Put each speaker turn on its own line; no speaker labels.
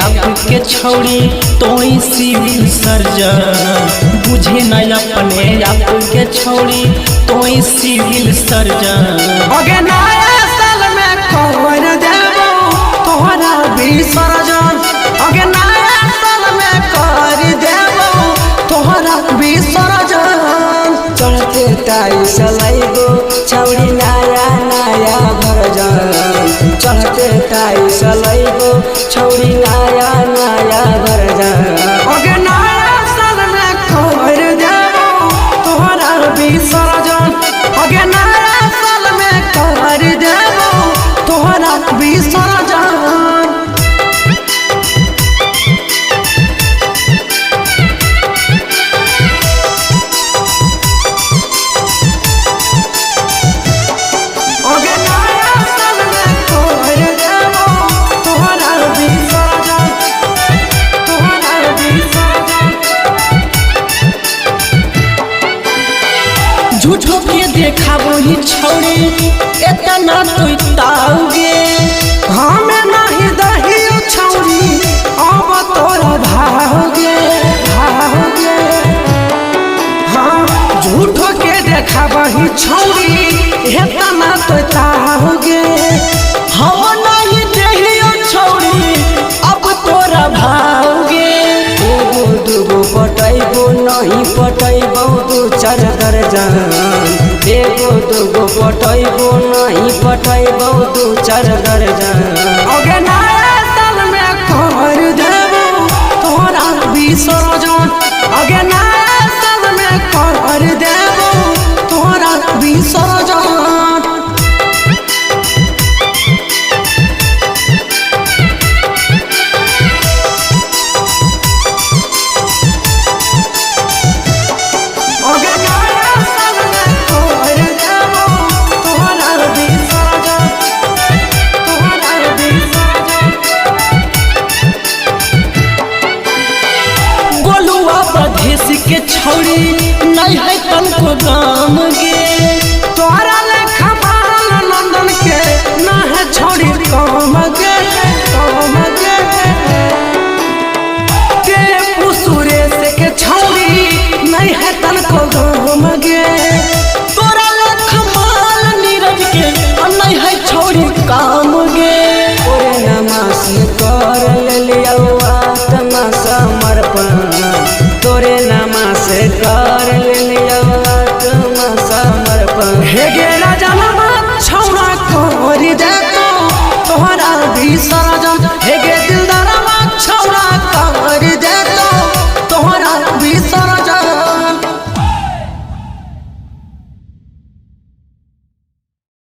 आपके छौड़ी तोई सिविल सर्जन बुझे न अपने आपके छौड़ी तोई सिविल सर्जन।
अगे नया साल में कर देबो तोहरा विसर्जन। अगे नया साल में कर देबो तोहरा विसर्जन। चढ़ते टाइस लैबो छौड़ी नया नया भरजन। चढ़ते टाइस लैबो छौड़ी नया नया भरजन। अगे नया साल में कर देबो तोहरा विसर्जन। अगे नया साल में कर देबो तोहरा विसर्जन।
झूठो के देखा वही छौड़ी इतना तो ताऊगे
हमें नहीं दही छौड़ी अब तोरा भाओगे भाओगे। हाँ झूठो के देखा वही छौड़ी इतना तो ताओगे।
हम नहीं दही छौड़ी अब तोरा भाओगे।
एगो दूगो पटैबो नहीं पटैबो दू चार दर्जन। एगो दूगो पटैबो नहीं पटैबो दू चार दर्जन। अगे नया साल में कर देबो तोहरा विसर्जन। अगे नया साल में कर देबो तोहरा विसर्जन।
के छौड़ी नहीं है तनको दाम गे।
तोहरा लेखा बाल लंदन के ना है छौड़ी कम गे कम गे। के पुसुरे से के छौड़ी नहीं है तनको दाम गे।
तोरा लेखा बाल नीरज के नहीं है छौड़ी का